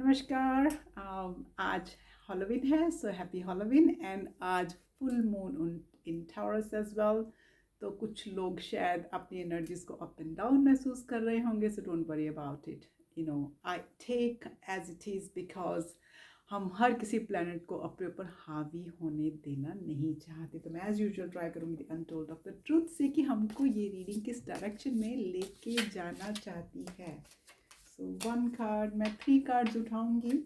नमस्कार। आज हॉलोवीन है, सो हैप्पी हॉलोवीन। एंड आज full moon in Taurus as well. तो कुछ लोग शायद अपनी एनर्जीज को अप एंड डाउन महसूस कर रहे होंगे, so don't worry about it. I take as it is because हम हर किसी प्लेनेट को अपने ऊपर हावी होने देना नहीं चाहते। तो मैं एज यूजुअल ट्राई करूँगी अनटोल्ड ऑफ द ट्रूथ से कि हमको ये रीडिंग किस डायरेक्शन में लेके जाना चाहती है। सो वन कार्ड, मैं 3 कार्ड्स उठाऊंगी।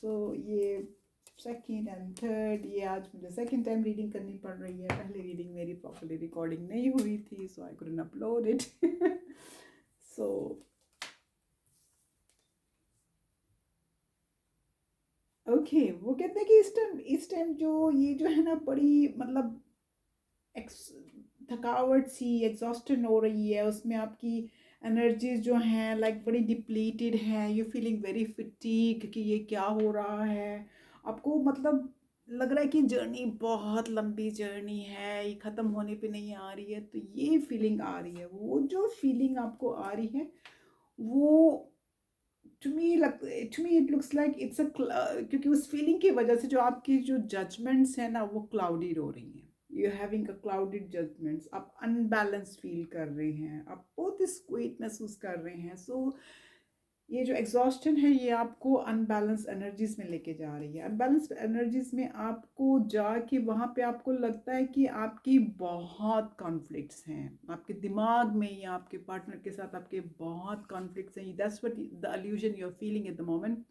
सो ये सेकेंड एंड थर्ड, ये आज मुझे सेकेंड टाइम रीडिंग करनी पड़ रही है। पहले रीडिंग मेरी प्रॉपरली रिकॉर्डिंग नहीं हुई थी, so I couldn't upload it. So okay, वो कहते हैं कि इस टाइम जो है ना, बड़ी मतलब थकावट सी, एग्जॉस्टन हो रही है। उसमें आपकी एनर्जीज जो हैं लाइक बड़ी डिप्लीटेड हैं। यू फीलिंग वेरी फिटीग कि ये क्या हो रहा है आपको। मतलब लग रहा है कि जर्नी बहुत लंबी जर्नी है, ये ख़त्म होने पे नहीं आ रही है। तो ये फीलिंग आ रही है, वो जो फीलिंग आपको आ रही है वो to me it looks like it's a, क्योंकि उस फीलिंग की वजह से जो आपकी जो जजमेंट्स हैं ना, वो क्लाउडेड हो रही हैं। You having a clouded judgements, आप अनबैलेंस फील कर रहे हैं, आप बहुत स्क्वीट महसूस कर रहे हैं। सो ये जो एग्जॉस्टन है, ये आपको अनबैलेंस एनर्जीज में लेके जा रही है। अनबैलेंस एनर्जीज में आपको जाके वहाँ पे आपको लगता है कि आपकी बहुत कॉन्फ्लिक्ट्स हैं आपके दिमाग में या आपके पार्टनर के साथ। आपके बहुत कॉन्फ्लिक्ट्स हैं। That's what the illusion you are feeling at the moment.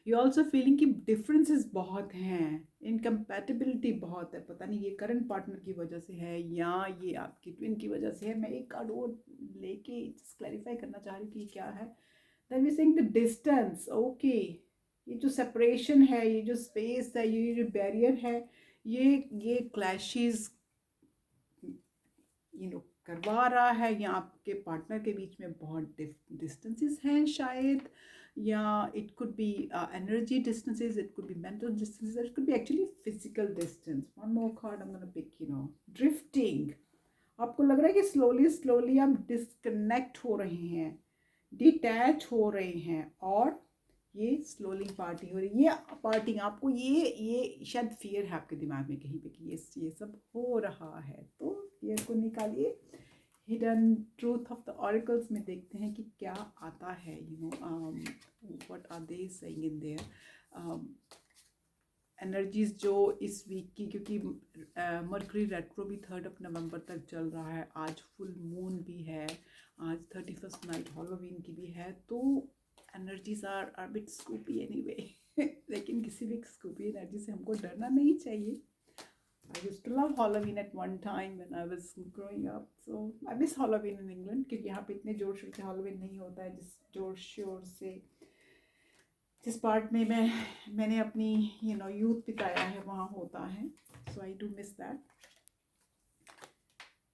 You also feeling कि डिफरेंसेस बहुत हैं, इनकम्पैटिबिलिटी बहुत है। पता नहीं ये करंट पार्टनर की वजह से है या ये आपकी ट्विन की वजह से है। मैं एक कार्ड और लेके क्लैरिफाई करना चाह रही हूँ कि क्या है। then we're saying the distance, okay, ये जो सेपरेशन है, ये जो स्पेस है, ये जो बैरियर है, ये क्लैशेस करवा रहा है। या आपके पार्टनर के बीच में बहुत डिस्टेंसेस हैं शायद, या it could be energy distances, it could be mental distances, it could be actually physical distance. One more card I am gonna pick, drifting. आपको लग रहा है कि स्लोली स्लोली आप डिस्कनेक्ट हो रहे हैं, डिटैच हो रहे हैं, और ये स्लोली पार्टी हो रही है। ये पार्टिंग आपको ये शायद फियर है आपके दिमाग में कहीं पे कि ये सब हो रहा है। तो फियर को निकालिए। Hidden truth of the oracles में देखते हैं कि क्या आता है। What are they saying in their energies जो इस वीक की, क्योंकि मरकरी रेट्रो भी 3 नवंबर तक चल रहा है। आज फुल मून भी है, आज 31st नाइट हॉलोवीन की भी है। तो एनर्जीज आर बिट स्कूपी एनीवे। लेकिन किसी भी स्कूपी एनर्जी से हमको डरना नहीं चाहिए। I used to love Halloween at one time when I was growing up. So I miss Halloween in England, क्योंकि यहाँ पे इतने जोर शोर से Halloween नहीं होता है जिस जोर शोर से जिस पार्ट में मैंने अपनी यूथ बिताया है वहाँ होता है। So I do miss that.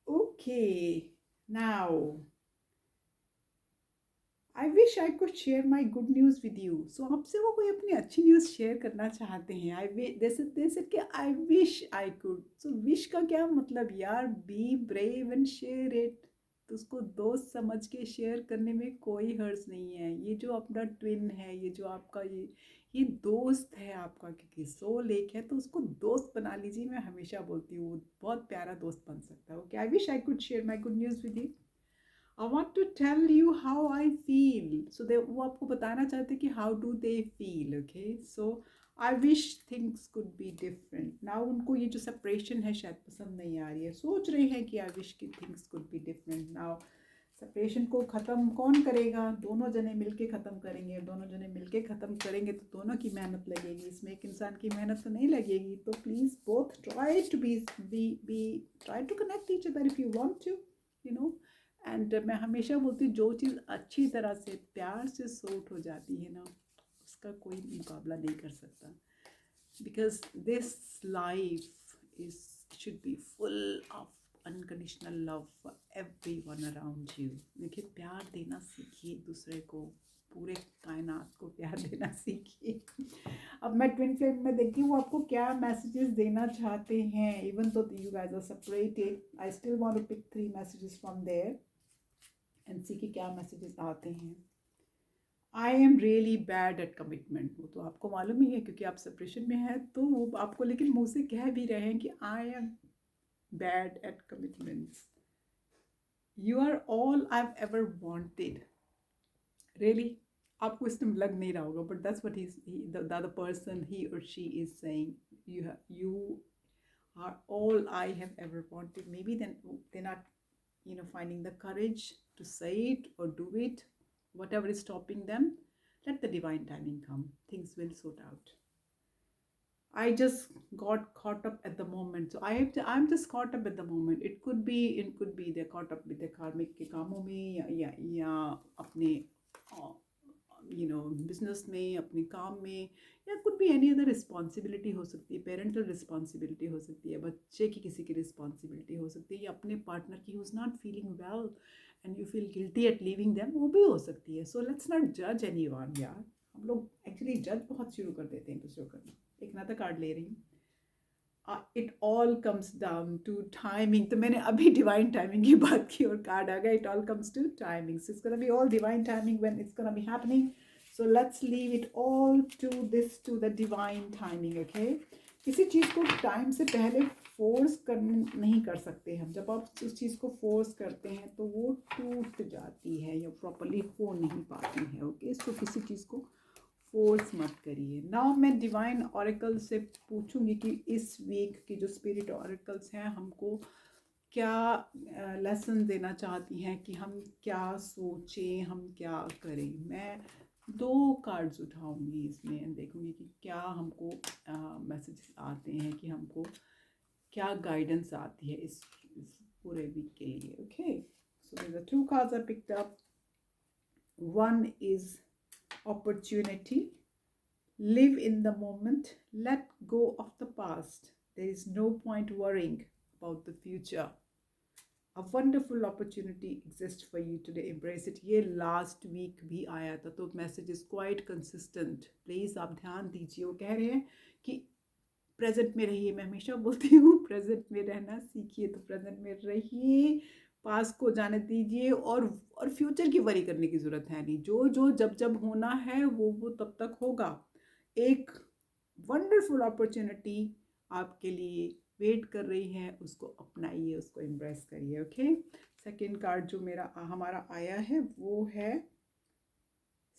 Okay, now I wish I could share my good news with you. So आपसे वो कोई अपनी अच्छी न्यूज़ शेयर करना चाहते हैं। आई wish I could. So wish का क्या मतलब यार, be brave and share it. तो उसको दोस्त समझ के शेयर करने में कोई हर्ज नहीं है। ये जो अपना ट्विन है, ये जो आपका ये दोस्त है आपका, क्योंकि सोल एक है तो उसको दोस्त बना लीजिए। मैं हमेशा बोलती हूँ बहुत प्यारा दोस्त बन सकता है। Okay, I wish I could share my good news with you. I want to tell you how I feel. So वो आपको बताना चाहते कि how do they feel, okay? So I wish things could be different. Now उनको ये जो separation है शायद पसंद नहीं आ रही है। सोच रहे हैं कि I wish कि things could be different. Now separation को ख़त्म कौन करेगा? दोनों जने मिलके ख़त्म करेंगे। दोनों जने मिलके ख़त्म करेंगे तो दोनों की मेहनत लगेगी, इसमें एक इंसान की मेहनत तो नहीं लगेगी। तो please both try to try to connect each other if you want to, you know. And मैं हमेशा बोलती हूँ जो चीज़ अच्छी तरह से प्यार से सूट हो जाती है ना, उसका कोई मुकाबला नहीं कर सकता। Because this life is should be full of unconditional love for every one around you. देखिए, प्यार देना सीखिए दूसरे को, पूरे कायनात को प्यार देना सीखिए। अब मैं ट्विन फ्लेम में देखती हूँ आपको क्या मैसेजेस देना चाहते हैं। Even though you guys are separated, I still want to pick 3 messages from there and see कि क्या मैसेजेस आते हैं। I am really bad at commitment, वो तो आपको मालूम ही है क्योंकि आप सेपरेशन में हैं, तो वो आपको लेकिन मुंह से कह भी रहे हैं कि I am bad at commitments, you are all I ever wanted. Really आपको इसमें लग नहीं रहा होगा, but that's what the other person he or she is saying, you are all I have ever wanted. Maybe then they're not, finding the courage to say it or do it. Whatever is stopping them, let the divine timing come. Things will sort out. I just got caught up at the moment. So I'm just caught up at the moment. It could be they're caught up with their karmic के कामों में या अपने business में, अपने काम में, या could be any other responsibility हो सकती है, पेरेंटल रिस्पॉन्सिबिलिटी हो सकती है, बच्चे की किसी की रिस्पॉन्सिबिलिटी हो सकती है, या अपने पार्टनर की who is not feeling well and you feel guilty at leaving them, वो भी हो सकती है। सो लेट्स नॉट जज एनीवन यार। हम लोग एक्चुअली जज बहुत शुरू कर देते हैं दूसरों को। एक नाता कार्ड ले रही हूँ। It all comes down to timing. तो मैंने अभी डिवाइन टाइमिंग की बात की और कार्ड आ गया, it all comes to timing. So it's gonna be all divine timing when it's gonna be happening. So let's leave it all to this, to the divine timing. Okay, किसी चीज़ को time से पहले force कर नहीं कर सकते हम। जब आप उस चीज़ को फोर्स करते हैं तो वो टूट जाती है या प्रॉपरली हो नहीं पाती है। ओके, सो किसी चीज़ को फोर्स मत करिए। नाउ मैं डिवाइन ऑरेकल से पूछूंगी कि इस वीक की जो स्पिरिट ऑरेकल्स हैं हमको क्या लेसन देना चाहती हैं, कि हम क्या सोचें, हम क्या करें। मैं 2 कार्ड्स उठाऊंगी इसमें, देखूंगी कि क्या हमको मैसेजेस आते हैं, कि हमको क्या गाइडेंस आती है इस पूरे वीक के लिए। Okay, so there are 2 cards I picked up. One is opportunity. Live in the moment. Let go of the past. There is no point worrying about the future. A wonderful opportunity exists for you today. Embrace it. ये last week भी आया था, तो message is quite consistent. Please आप ध्यान दीजिए। वो कह रहे हैं कि प्रेजेंट में रहिए। मैं हमेशा बोलती हूँ प्रेजेंट में रहना सीखिए, तो प्रेजेंट में रहिए, पास को जाने दीजिए, और फ्यूचर की वरी करने की ज़रूरत है नहीं। जो जो जब जब होना है वो तब तक होगा। एक वंडरफुल अपॉर्चुनिटी आपके लिए वेट कर रही है, उसको अपनाइए, उसको एम्ब्रेस करिए। ओके, सेकंड कार्ड जो हमारा आया है वो है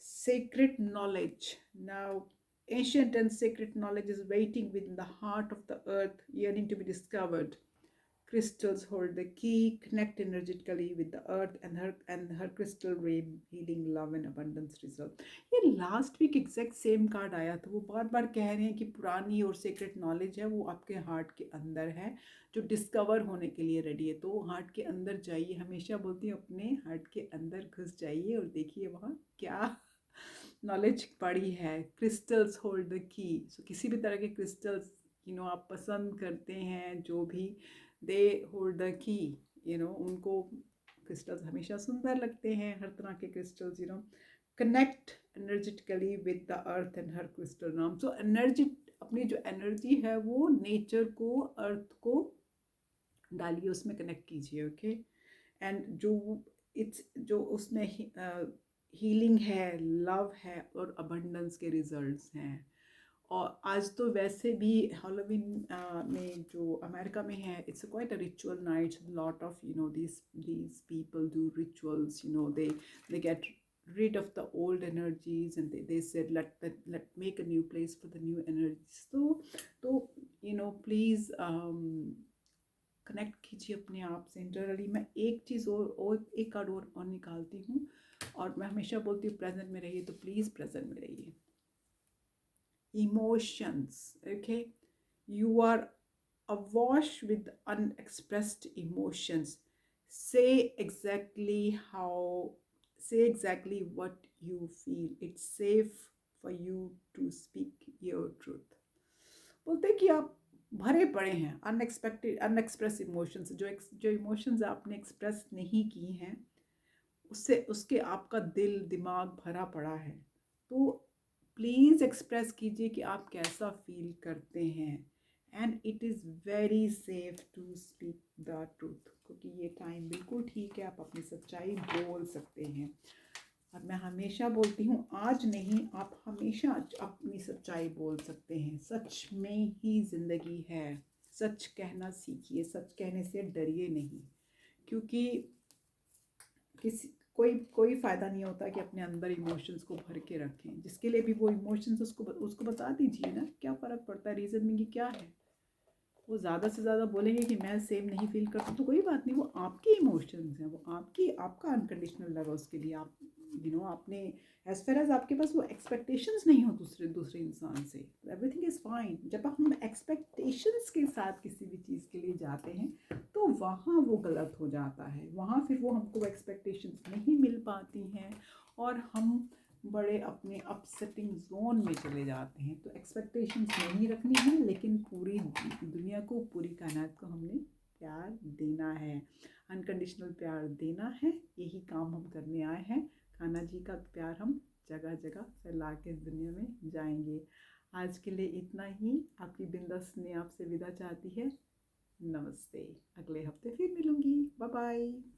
sacred knowledge. Now, ancient and sacred knowledge is waiting within the heart of the earth, yearning to be discovered. Crystals hold the key, connect energetically with the earth and her crystal realm, healing, love and abundance result. ये last week exact same card आया था। वो बार बार कह रहे हैं कि पुरानी और सीक्रेट नॉलेज है वो आपके हार्ट के अंदर है, जो डिस्कवर होने के लिए रेडी है। तो हार्ट के अंदर जाइए, हमेशा बोलती हूँ अपने हार्ट के अंदर घुस जाइए और देखिए वहाँ क्या नॉलेज पड़ी है। Crystals hold the key. सो किसी भी तरह के क्रिस्टल्स आप पसंद करते हैं, जो भी दे होल्ड द की। उनको क्रिस्टल्स हमेशा सुंदर लगते हैं, हर तरह के crystals. Connect energetically with the earth and हर क्रिस्टल नाम। सो एनर्जी, अपनी जो एनर्जी है वो नेचर को, अर्थ को डालिए, उसमें कनेक्ट कीजिए। ओके, एंड जो उसमें हीलिंग है, लव है और अबंडेंस के रिजल्ट्स हैं। और आज तो वैसे भी हैलोवीन में जो अमेरिका में है, it's quite a ritual night. Lot of these people do rituals. They get rid of the old energies, and they said let make a new place for the new energies. तो please connect कीजिए अपने आप से internally. मैं एक चीज़ और एक card और निकालती हूँ, और मैं हमेशा बोलती हूँ प्रेजेंट में रहिए, तो प्लीज़ प्रेजेंट में रहिए। Emotions. Okay, you are awash with unexpressed emotions. Say exactly what you feel. It's safe for you to speak your truth. बोलते कि आप भरे पड़े हैं अनएक्सप्रेस इमोशंस। जो इमोशंस आपने एक्सप्रेस नहीं की हैं, उसके आपका दिल दिमाग भरा पड़ा है। तो प्लीज़ एक्सप्रेस कीजिए कि आप कैसा फील करते हैं। And it is very safe to speak the truth, क्योंकि ये टाइम बिल्कुल ठीक है, आप अपनी सच्चाई बोल सकते हैं। और मैं हमेशा बोलती हूँ, आज नहीं, आप हमेशा अपनी सच्चाई बोल सकते हैं। सच में ही ज़िंदगी है। सच कहना सीखिए, सच कहने से डरिए नहीं, क्योंकि किसी कोई कोई फ़ायदा नहीं होता कि अपने अंदर इमोशंस को भर के रखें। जिसके लिए भी वो इमोशंस उसको बता दीजिए ना, क्या फ़र्क पड़ता है, रीज़न में कि क्या है। वो ज़्यादा से ज़्यादा बोलेंगे कि मैं सेम नहीं फ़ील करता, तो कोई बात नहीं, वो आपके इमोशंस हैं, वो आपका अनकंडीशनल लव है उसके लिए। आप आपने एज़ फार एज़ आपके पास वो एक्सपेक्टेशंस नहीं हो दूसरे इंसान से, एवरीथिंग इज़ फाइन। जब हम एक्सपेक्टेशंस के साथ किसी भी चीज़ के लिए जाते हैं तो वहाँ वो गलत हो जाता है। वहाँ फिर वो हमको एक्सपेक्टेशंस नहीं मिल पाती हैं और हम बड़े अपने अपसेटिंग जोन में चले जाते हैं। तो एक्सपेक्टेशंस नहीं रखनी है, लेकिन पूरी दुनिया को, पूरी कायनात को हमने प्यार देना है, अनकंडीशनल प्यार देना है। यही काम हम करने आए हैं। कान्हा जी का प्यार हम जगह जगह फैला के इस दुनिया में जाएंगे। आज के लिए इतना ही। आपकी बिंदास ने आपसे विदा चाहती है। नमस्ते। अगले हफ्ते फिर मिलूंगी। Bye bye.